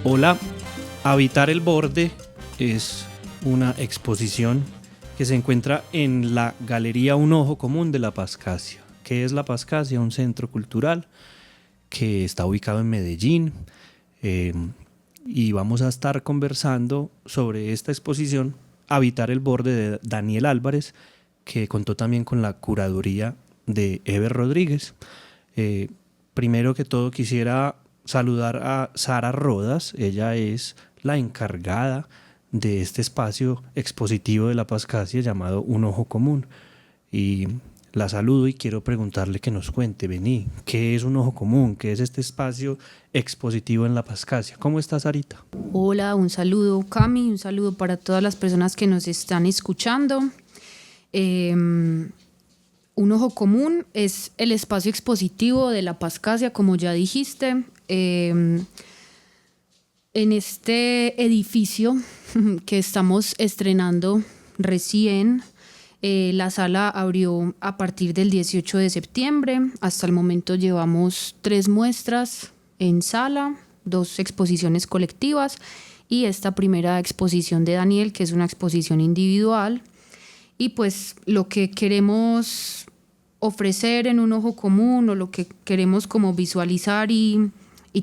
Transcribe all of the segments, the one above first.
Hola, Habitar el Borde es una exposición que se encuentra en la Galería Un Ojo Común de La Pascasia. ¿Qué es La Pascasia? Un centro cultural que está ubicado en Medellín, y vamos a estar conversando sobre esta exposición Habitar el Borde de Daniel Álvarez, que contó también con la curaduría de Eber Rodríguez. Primero que todo quisiera saludar a Sara Rodas. Ella es la encargada de este espacio expositivo de La Pascasia llamado Un Ojo Común, y la saludo y quiero preguntarle que nos cuente, vení, ¿qué es Un Ojo Común? ¿Qué es este espacio expositivo en La Pascasia? ¿Cómo estás, Sarita? Hola, un saludo, Cami, un saludo para todas las personas que nos están escuchando. Un Ojo Común es el espacio expositivo de La Pascasia, como ya dijiste. En este edificio que estamos estrenando recién, la sala abrió a partir del 18 de septiembre. Hasta el momento llevamos 3 muestras en sala, 2 exposiciones colectivas y esta primera exposición de Daniel, que es una exposición individual. Y pues lo que queremos ofrecer en Un Ojo Común, o lo que queremos como visualizar y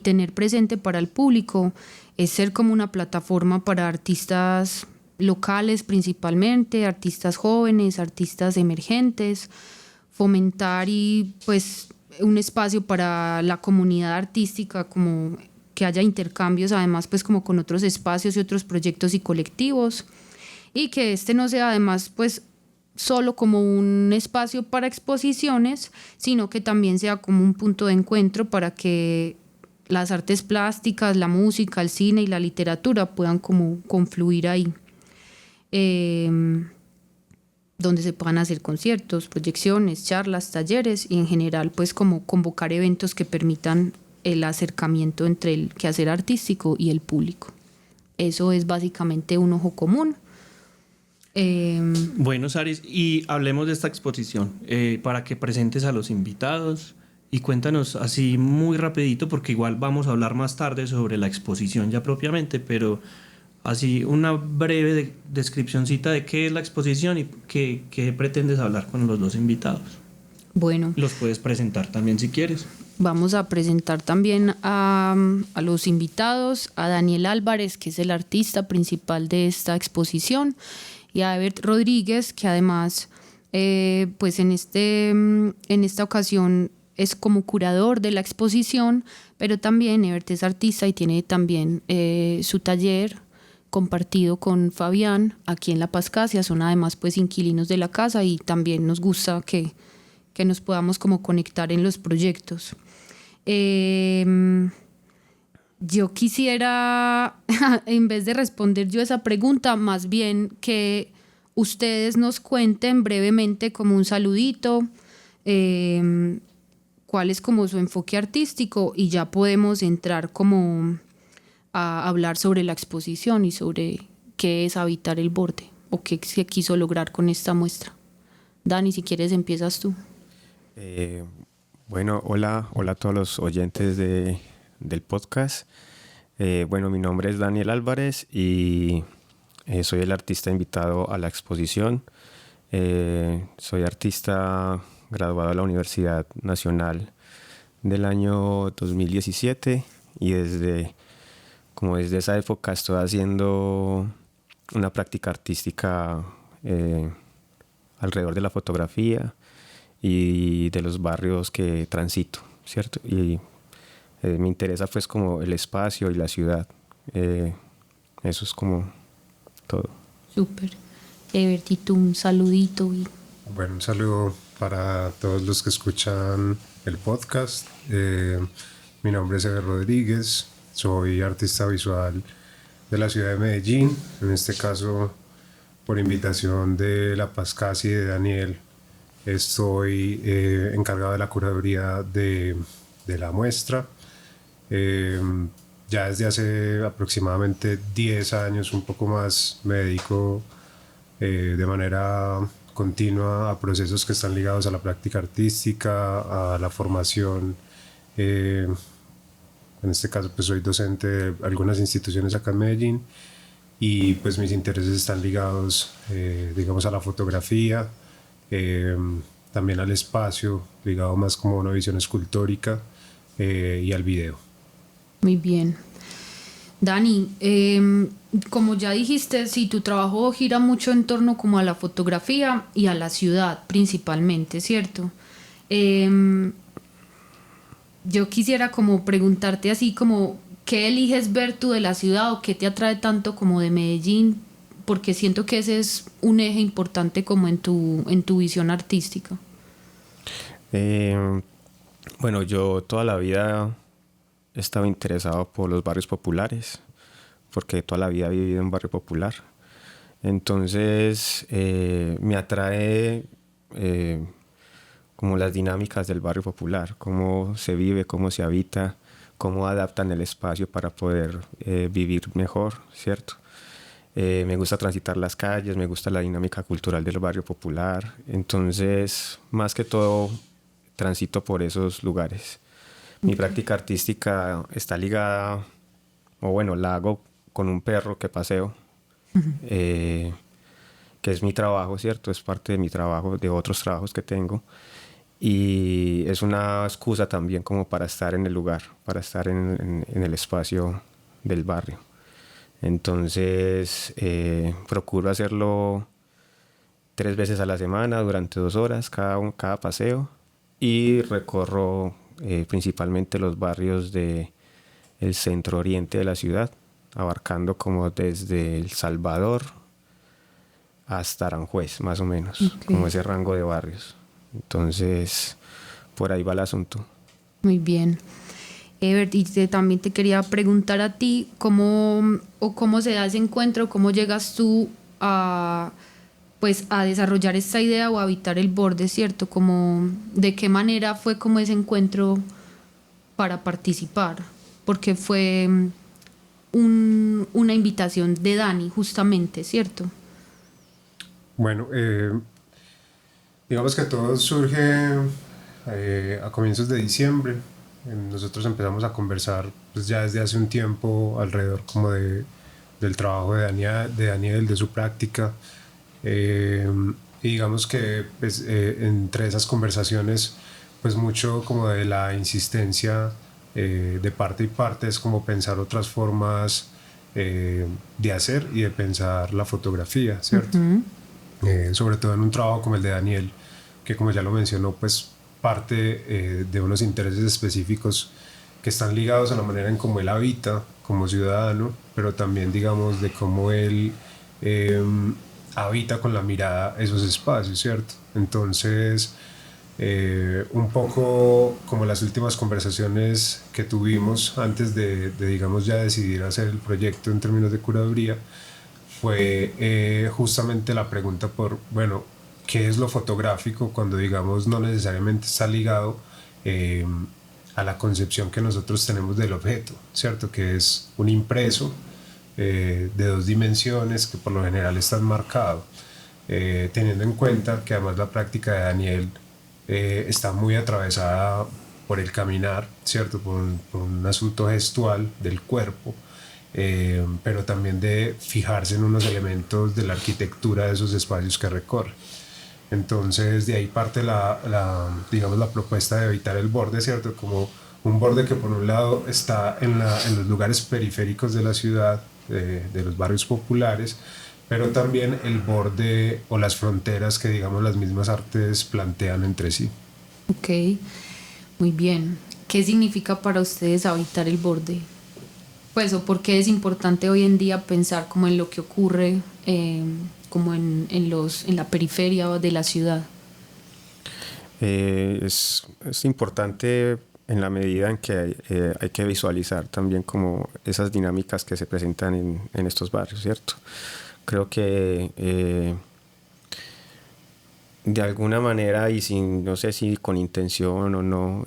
tener presente para el público, es ser como una plataforma para artistas locales principalmente, artistas jóvenes, artistas emergentes, fomentar y pues un espacio para la comunidad artística, como que haya intercambios además pues como con otros espacios y otros proyectos y colectivos, y que este no sea además pues solo como un espacio para exposiciones, sino que también sea como un punto de encuentro para que las artes plásticas, la música, el cine y la literatura puedan como confluir ahí. Donde se puedan hacer conciertos, proyecciones, charlas, talleres y en general pues como convocar eventos que permitan el acercamiento entre el quehacer artístico y el público. Eso es básicamente Un Ojo Común. Bueno, Saris, y hablemos de esta exposición, para que presentes a los invitados y cuéntanos así muy rapidito, porque igual vamos a hablar más tarde sobre la exposición ya propiamente, pero así una breve descripcióncita de qué es la exposición y qué pretendes hablar con los 2 invitados. Bueno, los puedes presentar también si quieres. Vamos a presentar también a los invitados, a Daniel Álvarez, que es el artista principal de esta exposición, y a Eber Rodríguez, que además pues en esta ocasión es como curador de la exposición, pero también Ebert es artista y tiene también su taller compartido con Fabián aquí en La Pascasia. Son además pues inquilinos de la casa y también nos gusta que nos podamos como conectar en los proyectos. Yo quisiera, en vez de responder yo esa pregunta, más bien que ustedes nos cuenten brevemente como un saludito, cuál es como su enfoque artístico, y ya podemos entrar como a hablar sobre la exposición y sobre qué es Habitar el Borde o qué se quiso lograr con esta muestra. Dani, si quieres empiezas tú. Bueno, hola a todos los oyentes del podcast. Bueno, mi nombre es Daniel Álvarez y soy el artista invitado a la exposición. Soy artista graduado de la Universidad Nacional del año 2017 y desde esa época estoy haciendo una práctica artística alrededor de la fotografía y de los barrios que transito, ¿cierto? Y me interesa pues como el espacio y la ciudad. Eso es como todo. Súper. Evertito, un saludito. Bueno, un saludo para todos los que escuchan el podcast. Mi nombre es Eber Rodríguez, soy artista visual de la ciudad de Medellín, en este caso por invitación de La Pascasia y de Daniel. Estoy encargado de la curaduría de la muestra. Ya desde hace aproximadamente 10 años, un poco más, me dedico de manera continua a procesos que están ligados a la práctica artística, a la formación En este caso pues soy docente de algunas instituciones acá en Medellín y pues mis intereses están ligados digamos a la fotografía, también al espacio, ligado más como a una visión escultórica y al video. Muy bien. Dani, como ya dijiste, sí, tu trabajo gira mucho en torno como a la fotografía y a la ciudad principalmente, ¿cierto? Yo quisiera como preguntarte así como, ¿qué eliges ver tú de la ciudad o qué te atrae tanto como de Medellín? Porque siento que ese es un eje importante como en tu visión artística. Bueno, yo toda la vida he estado interesado por los barrios populares, porque toda la vida he vivido en un barrio popular. Entonces me atrae como las dinámicas del barrio popular, cómo se vive, cómo se habita, cómo adaptan el espacio para poder vivir mejor, ¿cierto? Me gusta transitar las calles, me gusta la dinámica cultural del barrio popular. Entonces, más que todo, transito por esos lugares. Mi práctica artística está ligada, o bueno, la hago con un perro que paseo, que es mi trabajo, ¿cierto? Es parte de mi trabajo, de otros trabajos que tengo. Y es una excusa también como para estar en el lugar, para estar en el espacio del barrio. Entonces, procuro hacerlo 3 veces a la semana durante 2 horas cada paseo y recorro principalmente los barrios del centro oriente de la ciudad, abarcando como desde El Salvador hasta Aranjuez, más o menos, como ese rango de barrios. Entonces, por ahí va el asunto. Muy bien. Evert, y también te quería preguntar a ti cómo se da ese encuentro, cómo llegas tú a desarrollar esta idea o a habitar el borde, ¿cierto? Como, ¿de qué manera fue como ese encuentro para participar? Porque fue una invitación de Dani, justamente, ¿cierto? Bueno, digamos que todo surge a comienzos de diciembre. Nosotros empezamos a conversar pues, ya desde hace un tiempo alrededor como del trabajo de Daniel, de su práctica. Y digamos que pues, entre esas conversaciones, pues mucho como de la insistencia de parte y parte es como pensar otras formas de hacer y de pensar la fotografía, ¿cierto? Sobre todo en un trabajo como el de Daniel, que como ya lo mencionó, pues parte de unos intereses específicos que están ligados a la manera en cómo él habita como ciudadano, pero también digamos de cómo él habita con la mirada esos espacios, ¿cierto? Entonces, un poco como las últimas conversaciones que tuvimos antes de digamos ya decidir hacer el proyecto en términos de curaduría, fue justamente la pregunta por, bueno, ¿qué es lo fotográfico cuando digamos no necesariamente está ligado a la concepción que nosotros tenemos del objeto, ¿cierto? Que es un impreso de 2 dimensiones que por lo general están marcado, teniendo en cuenta que además la práctica de Daniel está muy atravesada por el caminar, ¿cierto? Por un asunto gestual del cuerpo, pero también de fijarse en unos elementos de la arquitectura de esos espacios que recorre. Entonces de ahí parte digamos, la propuesta de evitar el borde, ¿cierto? Como un borde que por un lado está en los lugares periféricos de la ciudad, de los barrios populares, pero también el borde o las fronteras que digamos las mismas artes plantean entre sí. Ok, muy bien. ¿Qué significa para ustedes habitar el borde? Pues, o por qué es importante hoy en día pensar como en lo que ocurre como en la periferia de la ciudad. Es importante en la medida en que hay que visualizar también como esas dinámicas que se presentan en estos barrios, ¿cierto? Creo que de alguna manera y sin, no sé si con intención o no,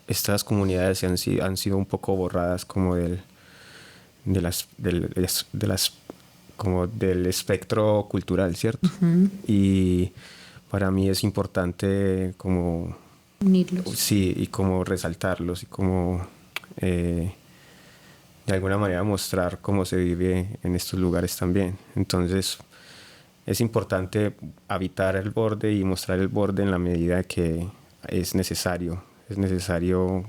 estas comunidades han sido un poco borradas como como del espectro cultural, ¿cierto? Y para mí es importante como unirlos. Sí, y como resaltarlos y como de alguna manera mostrar cómo se vive en estos lugares también. Entonces es importante habitar el borde y mostrar el borde en la medida que es necesario. Es necesario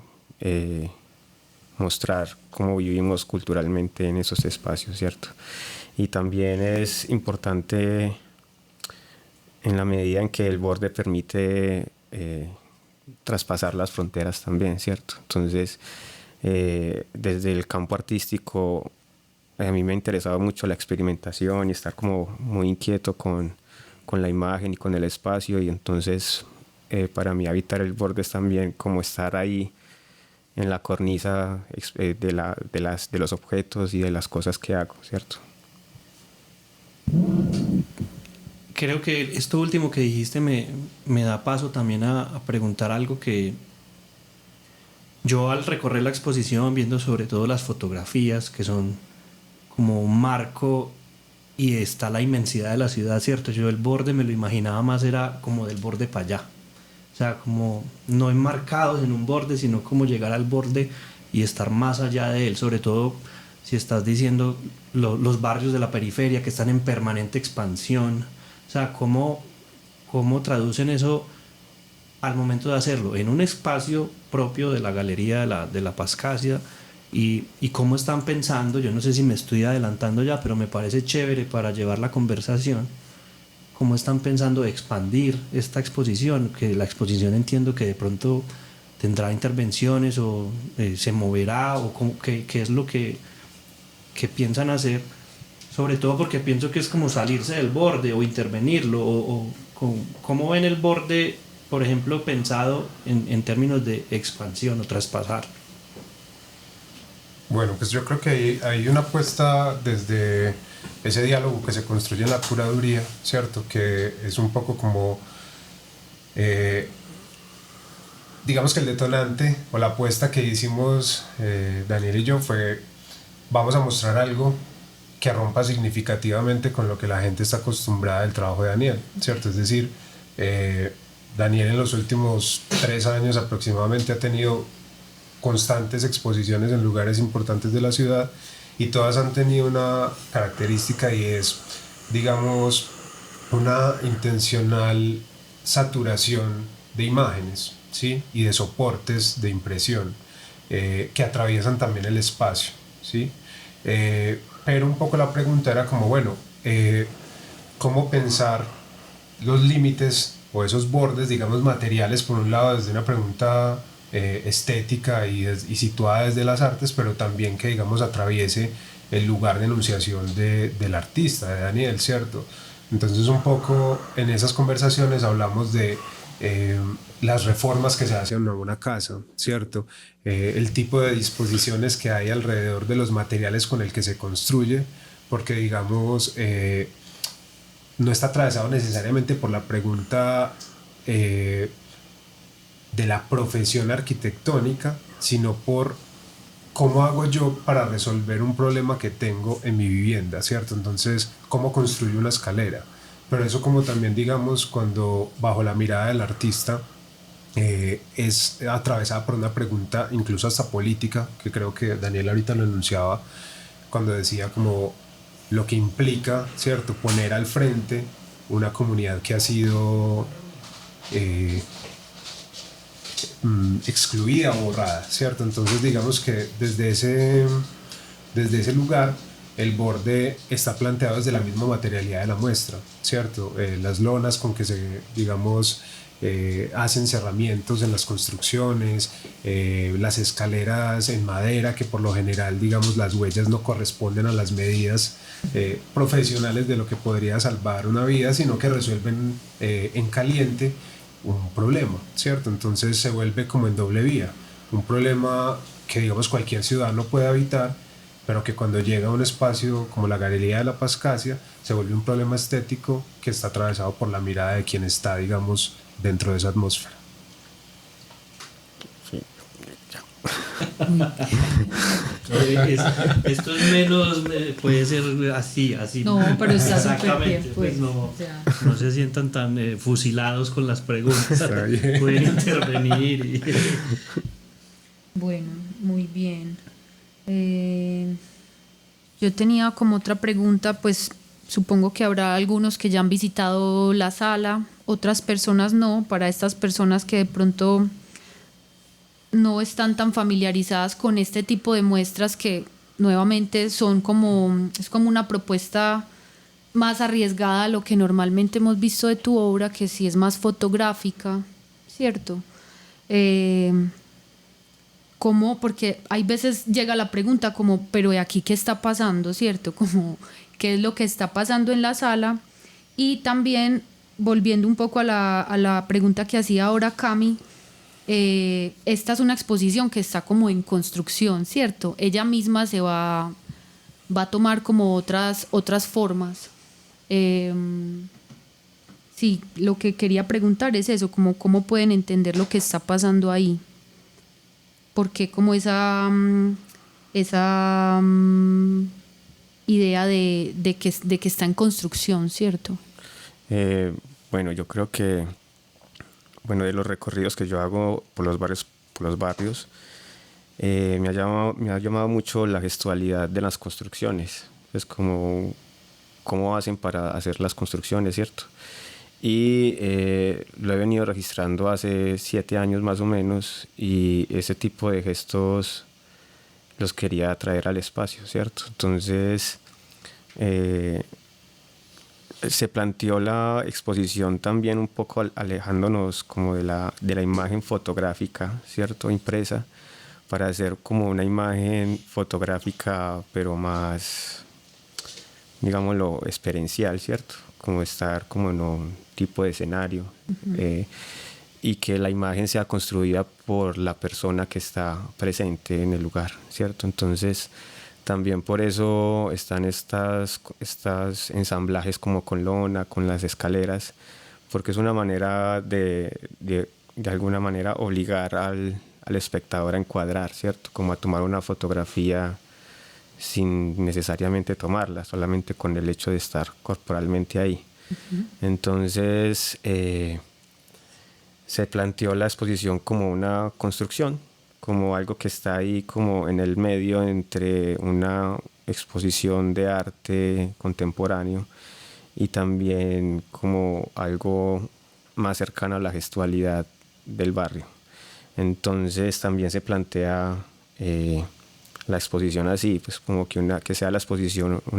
mostrar cómo vivimos culturalmente en esos espacios, ¿cierto? Y también es importante en la medida en que el borde permite traspasar las fronteras también, ¿cierto? Entonces, desde el campo artístico, a mí me ha interesado mucho la experimentación y estar como muy inquieto con la imagen y con el espacio, y entonces para mí habitar el borde es también como estar ahí en la cornisa de los objetos y de las cosas que hago, ¿cierto? Creo que esto último que dijiste me da paso también a preguntar algo que yo, al recorrer la exposición, viendo sobre todo las fotografías que son como un marco y está la inmensidad de la ciudad, ¿cierto? Yo el borde me lo imaginaba más, era como del borde para allá. O sea, como no enmarcados en un borde, sino como llegar al borde y estar más allá de él, sobre todo si estás diciendo los barrios de la periferia que están en permanente expansión. O sea, ¿cómo traducen eso al momento de hacerlo en un espacio propio de la galería de la Pascasia? Y cómo están pensando, yo no sé si me estoy adelantando ya, pero me parece chévere para llevar la conversación, cómo están pensando expandir esta exposición, que la exposición entiendo que de pronto tendrá intervenciones o se moverá, o qué es lo que piensan hacer, sobre todo porque pienso que es como salirse del borde o intervenirlo, o cómo ven el borde, por ejemplo, pensado en términos de expansión o traspasar. Bueno, pues yo creo que hay una apuesta desde ese diálogo que se construye en la curaduría, ¿cierto? Que es un poco como, digamos que el detonante o la apuesta que hicimos Daniel y yo fue: vamos a mostrar algo que rompa significativamente con lo que la gente está acostumbrada del trabajo de Daniel, ¿cierto? Es decir, Daniel en los últimos 3 años aproximadamente ha tenido constantes exposiciones en lugares importantes de la ciudad, y todas han tenido una característica, y es, digamos, una intencional saturación de imágenes, ¿sí? Y de soportes de impresión que atraviesan también el espacio, ¿sí? Pero un poco la pregunta era como, bueno, ¿cómo pensar los límites o esos bordes, digamos, materiales, por un lado desde una pregunta estética y situada desde las artes, pero también que, digamos, atraviese el lugar de enunciación del artista, de Daniel, ¿cierto? Entonces, un poco en esas conversaciones hablamos de las reformas que se hacen en una casa, ¿cierto? El tipo de disposiciones que hay alrededor de los materiales con el que se construye, porque, digamos, no está atravesado necesariamente por la pregunta de la profesión arquitectónica, sino por cómo hago yo para resolver un problema que tengo en mi vivienda, ¿cierto? Entonces, ¿cómo construyo una escalera? Pero eso, como también, digamos, cuando bajo la mirada del artista es atravesada por una pregunta incluso hasta política, que creo que Daniel ahorita lo enunciaba cuando decía como lo que implica, ¿cierto?, poner al frente una comunidad que ha sido excluida o borrada, ¿cierto? Entonces, digamos que desde ese lugar el borde está planteado desde la misma materialidad de la muestra, ¿cierto? Las lonas con que se, digamos, hacen cerramientos en las construcciones, las escaleras en madera que por lo general, digamos, las huellas no corresponden a las medidas profesionales de lo que podría salvar una vida, sino que resuelven en caliente un problema, ¿cierto? Entonces se vuelve como en doble vía, un problema que, digamos, cualquier ciudadano puede habitar, pero que cuando llega a un espacio como la Galería de la Pascasia se vuelve un problema estético que está atravesado por la mirada de quien está, digamos, dentro de esa atmósfera. Sí, ya. Esto es menos, puede ser así. No, pero está súper exactamente, bien, pues, o sea. no se sientan tan fusilados con las preguntas. Está bien. Pueden intervenir. Bueno, muy bien. Yo tenía como otra pregunta, pues supongo que habrá algunos que ya han visitado la sala, otras personas no. Para estas personas que de pronto no están tan familiarizadas con este tipo de muestras, que nuevamente son como, es como una propuesta más arriesgada a lo que normalmente hemos visto de tu obra, que sí es más fotográfica, ¿cierto? ¿Cómo? Porque hay veces llega la pregunta como, pero ¿y aquí qué está pasando, cierto? Como, ¿qué es lo que está pasando en la sala? Y también, volviendo un poco a la pregunta que hacía ahora Cami, esta es una exposición que está como en construcción, ¿cierto? Ella misma se va a tomar como otras formas. Sí, lo que quería preguntar es eso, como cómo pueden entender lo que está pasando ahí. Porque como esa idea de que está en construcción, ¿cierto? Bueno, yo creo que de los recorridos que yo hago por los barrios, me ha llamado mucho la gestualidad de las construcciones. Es como cómo hacen para hacer las construcciones, ¿cierto? Y lo he venido registrando hace 7 años más o menos, y ese tipo de gestos los quería traer al espacio, ¿cierto? Entonces se planteó la exposición también un poco alejándonos como de la imagen fotográfica, ¿cierto? Impresa, para hacer como una imagen fotográfica pero más, digámoslo, experiencial, ¿cierto? Como estar como en un tipo de escenario. Uh-huh. Y que la imagen sea construida por la persona que está presente en el lugar, ¿cierto? Entonces también por eso están estas ensamblajes como con lona, con las escaleras, porque es una manera de alguna manera obligar al espectador a encuadrar, ¿cierto? Como a tomar una fotografía sin necesariamente tomarla, solamente con el hecho de estar corporalmente ahí. Uh-huh. Entonces se planteó la exposición como una construcción, como algo que está ahí como en el medio entre una exposición de arte contemporáneo y también como algo más cercano a la gestualidad del barrio. Entonces también se plantea la exposición así, pues como que sea una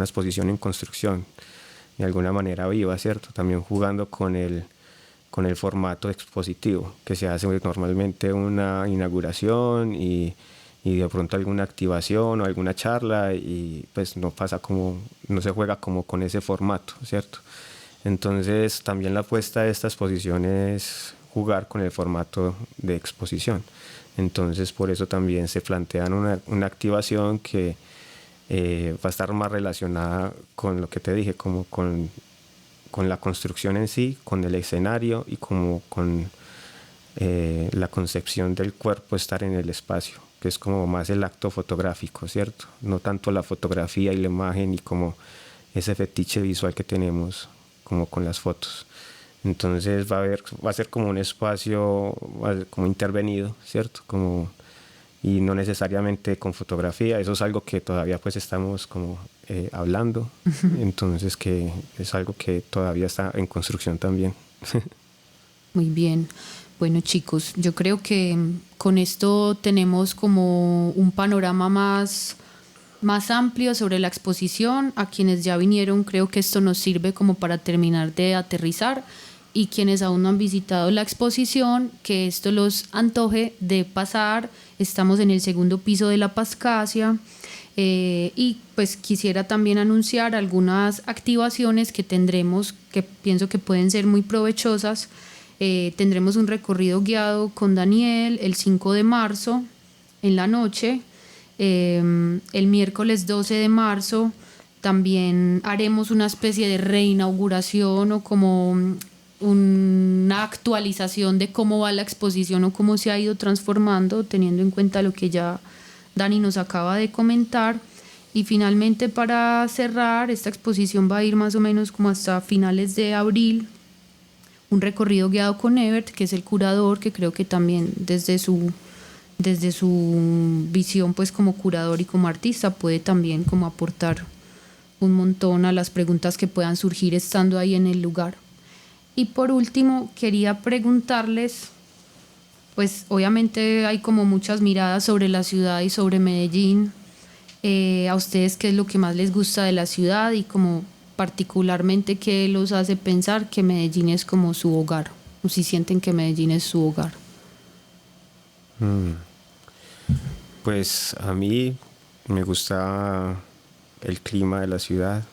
exposición en construcción, de alguna manera viva, ¿cierto? También jugando con el formato expositivo, que se hace normalmente una inauguración y de pronto alguna activación o alguna charla, y pues no se juega como con ese formato, ¿cierto? Entonces también la apuesta de esta exposición es jugar con el formato de exposición. Entonces por eso también se plantean una activación que va a estar más relacionada con lo que te dije, como con la construcción en sí, con el escenario y como con la concepción del cuerpo estar en el espacio, que es como más el acto fotográfico, ¿cierto? No tanto la fotografía y la imagen y como ese fetiche visual que tenemos como con las fotos. Entonces va a ser como un espacio como intervenido, ¿cierto? Y no necesariamente con fotografía. Eso es algo que todavía pues estamos como hablando. Uh-huh. Entonces que es algo que todavía está en construcción también. Muy bien. Bueno, chicos, yo creo que con esto tenemos como un panorama más amplio sobre la exposición. A quienes ya vinieron, creo que esto nos sirve como para terminar de aterrizar, y quienes aún no han visitado la exposición, que esto los antoje de pasar. Estamos en el 2º piso de la Pascasia, y pues quisiera también anunciar algunas activaciones que tendremos, que pienso que pueden ser muy provechosas. Tendremos un recorrido guiado con Daniel el 5 de marzo en la noche. El miércoles 12 de marzo también haremos una especie de reinauguración o como una actualización de cómo va la exposición o cómo se ha ido transformando, teniendo en cuenta lo que ya Dani nos acaba de comentar. Y finalmente, para cerrar, esta exposición va a ir más o menos como hasta finales de abril, un recorrido guiado con Evert, que es el curador, que creo que también desde su visión pues como curador y como artista puede también como aportar un montón a las preguntas que puedan surgir estando ahí en el lugar. Y por último, quería preguntarles, pues obviamente hay como muchas miradas sobre la ciudad y sobre Medellín. A ustedes, ¿qué es lo que más les gusta de la ciudad y como particularmente qué los hace pensar que Medellín es como su hogar, o si sienten que Medellín es su hogar? Pues a mí me gusta el clima de la ciudad,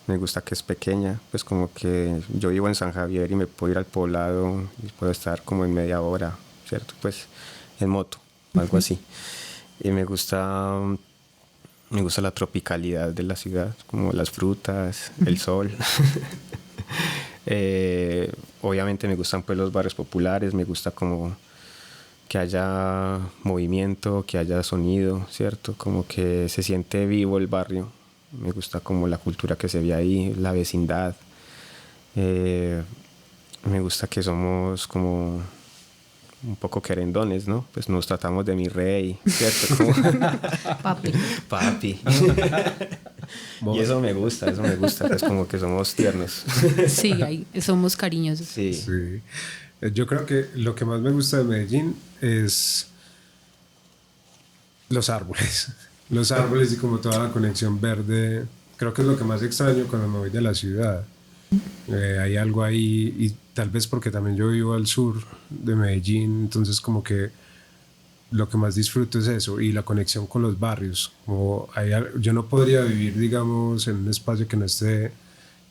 me gusta que es pequeña, pues como que yo vivo en San Javier y me puedo ir al Poblado y puedo estar como en media hora, ¿cierto? Pues en moto, algo así. Y me gusta la tropicalidad de la ciudad, como las frutas, el sol. Obviamente me gustan pues los barrios populares, me gusta como que haya movimiento, que haya sonido, ¿cierto? Como que se siente vivo el barrio. Me gusta como la cultura que se ve ahí, la vecindad. Me gusta que somos como un poco querendones, ¿no? Pues nos tratamos de mi rey, ¿cierto? Como Papi. papi. Y eso me gusta, pues como que somos tiernos. Sí, ahí somos cariñosos. Sí. Sí. Yo creo que lo que más me gusta de Medellín es los árboles. Los árboles y como toda la conexión verde. Creo que es lo que más extraño cuando me voy de la ciudad. Hay algo ahí, y tal vez porque también yo vivo al sur de Medellín, entonces como que lo que más disfruto es eso y la conexión con los barrios. Yo no podría vivir, digamos, en un espacio que no esté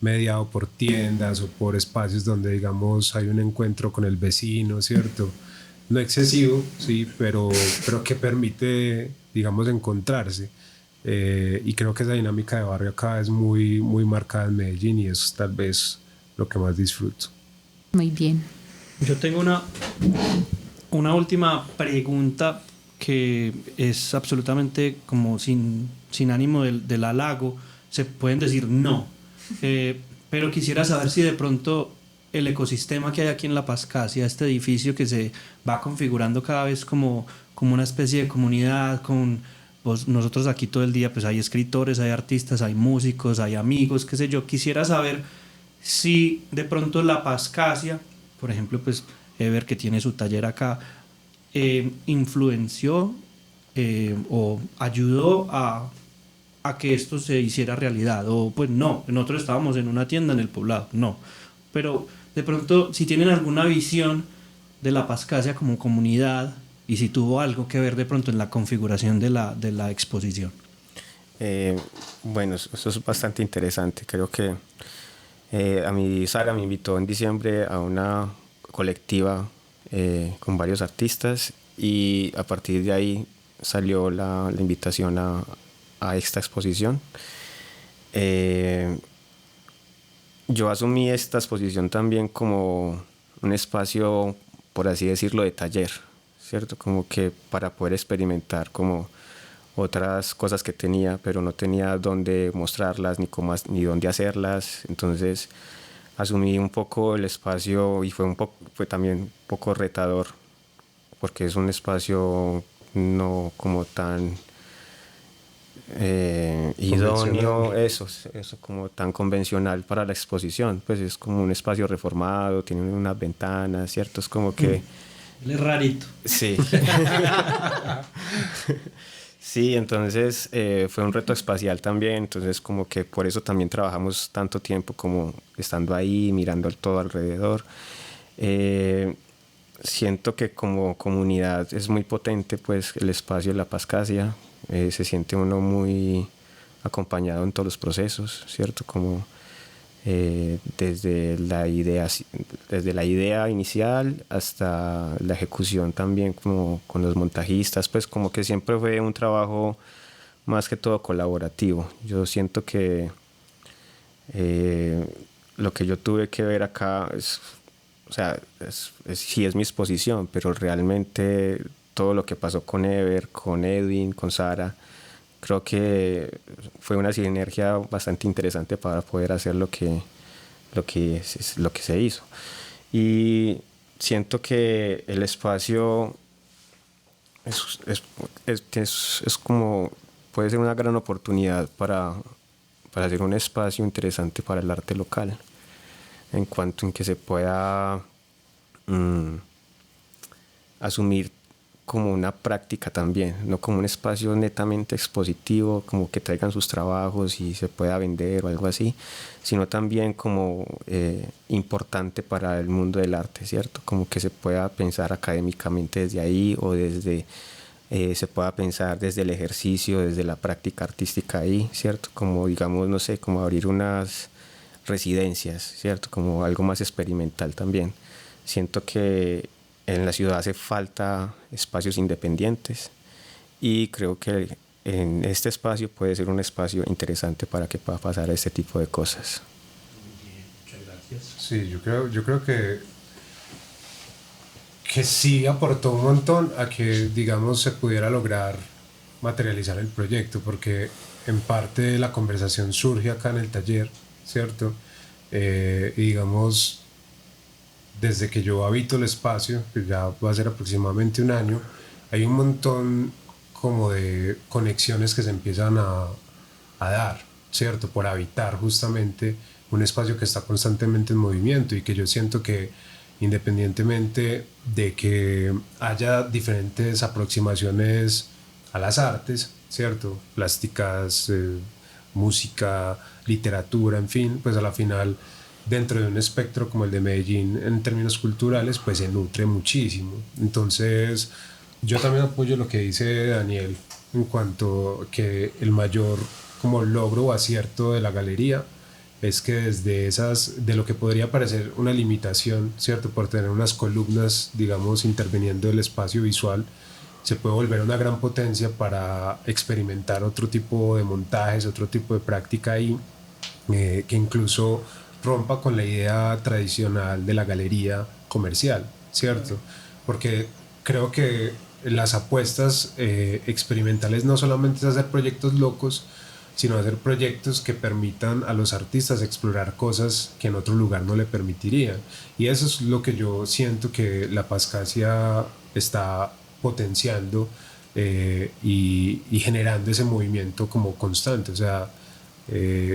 mediado por tiendas o por espacios donde, digamos, hay un encuentro con el vecino, ¿cierto? No excesivo, sí, pero que permite, digamos, encontrarse. Y creo que esa dinámica de barrio acá es muy, muy marcada en Medellín, y eso es tal vez lo que más disfruto. Muy bien. Yo tengo una última pregunta que es absolutamente como sin ánimo del halago. Se pueden decir no. Pero quisiera saber si de pronto el ecosistema que hay aquí en La Pascasia, este edificio que se va configurando cada vez como una especie de comunidad, pues nosotros aquí todo el día pues hay escritores, hay artistas, hay músicos, hay amigos, qué sé yo. Quisiera saber si de pronto La Pascasia, por ejemplo, pues Ever, que tiene su taller acá, influenció o ayudó a que esto se hiciera realidad, o pues no, nosotros estábamos en una tienda en el Poblado, no, pero de pronto si tienen alguna visión de La Pascasia como comunidad y si tuvo algo que ver de pronto en la configuración de la exposición. Bueno, eso es bastante interesante. Creo que a mi Sara me invitó en diciembre a una colectiva con varios artistas, y a partir de ahí salió la invitación a esta exposición. Yo asumí esta exposición también como un espacio, por así decirlo, de taller, ¿cierto? Como que para poder experimentar como otras cosas que tenía, pero no tenía dónde mostrarlas ni dónde hacerlas. Entonces asumí un poco el espacio y fue también un poco retador, porque es un espacio no como tan idóneo, eso como tan convencional para la exposición. Pues es como un espacio reformado, tiene unas ventanas, ¿cierto? Es como que Él es rarito. sí. Sí, entonces fue un reto espacial también, entonces como que por eso también trabajamos tanto tiempo como estando ahí, mirando todo alrededor. Siento que como comunidad es muy potente pues el espacio de La Pascasia, se siente uno muy acompañado en todos los procesos, ¿cierto? Como desde la idea inicial hasta la ejecución también, como con los montajistas, pues como que siempre fue un trabajo más que todo colaborativo. Yo siento que lo que yo tuve que ver acá sí es mi exposición, pero realmente todo lo que pasó con Ever, con Edwin, con Sara. Creo que fue una sinergia bastante interesante para poder hacer lo que se hizo. Y siento que el espacio es como, puede ser una gran oportunidad para hacer un espacio interesante para el arte local, en cuanto en que se pueda asumir como una práctica también, no como un espacio netamente expositivo, como que traigan sus trabajos y se pueda vender o algo así, sino también como importante para el mundo del arte, ¿cierto? Como que se pueda pensar académicamente desde ahí, o desde se pueda pensar desde el ejercicio, desde la práctica artística ahí, ¿cierto? Como digamos, no sé, como abrir unas residencias, ¿cierto? Como algo más experimental también. Siento que en la ciudad hace falta espacios independientes, y creo que en este espacio puede ser un espacio interesante para que pueda pasar este tipo de cosas. Bien, muchas gracias. Sí, yo creo que sí aportó un montón a que, digamos, se pudiera lograr materializar el proyecto, porque en parte la conversación surge acá en el taller, ¿cierto? Y digamos, desde que yo habito el espacio, que ya va a ser aproximadamente un año, hay un montón como de conexiones que se empiezan a dar, ¿cierto? Por habitar justamente un espacio que está constantemente en movimiento, y que yo siento que independientemente de que haya diferentes aproximaciones a las artes, ¿cierto? Plásticas, música, literatura, en fin, pues a la final, dentro de un espectro como el de Medellín en términos culturales, pues se nutre muchísimo. Entonces yo también apoyo lo que dice Daniel en cuanto que el mayor como logro o acierto de la galería es que desde de lo que podría parecer una limitación, ¿cierto? Por tener unas columnas, digamos, interviniendo el espacio visual, se puede volver una gran potencia para experimentar otro tipo de montajes, otro tipo de práctica ahí, que incluso rompa con la idea tradicional de la galería comercial, ¿cierto? Porque creo que las apuestas experimentales no solamente es hacer proyectos locos, sino hacer proyectos que permitan a los artistas explorar cosas que en otro lugar no le permitirían. Y eso es lo que yo siento que la Pascasia está potenciando, y generando ese movimiento como constante. O sea,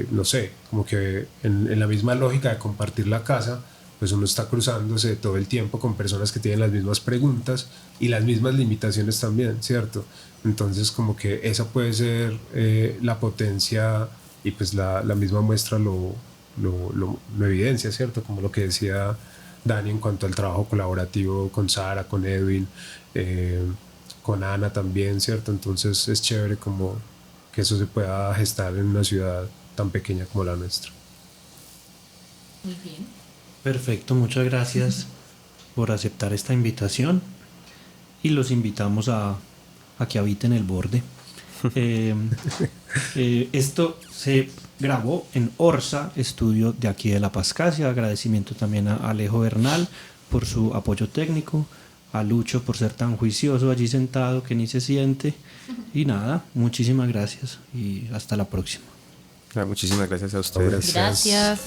no sé, como que en la misma lógica de compartir la casa, pues uno está cruzándose todo el tiempo con personas que tienen las mismas preguntas y las mismas limitaciones también, ¿cierto? Entonces como que esa puede ser la potencia, y pues la misma muestra lo evidencia, ¿cierto? Como lo que decía Dani en cuanto al trabajo colaborativo con Sara, con Edwin, con Ana también, ¿cierto? Entonces es chévere como que eso se pueda gestar en una ciudad tan pequeña como la nuestra. Muy bien. Perfecto, muchas gracias por aceptar esta invitación, y los invitamos a que habiten el borde. Esto se grabó en Orsa, estudio de aquí de La Pascasia. Agradecimiento también a Alejo Bernal por su apoyo técnico, a Lucho por ser tan juicioso allí sentado que ni se siente, y nada, muchísimas gracias y hasta la próxima. Muchísimas gracias a ustedes. Gracias.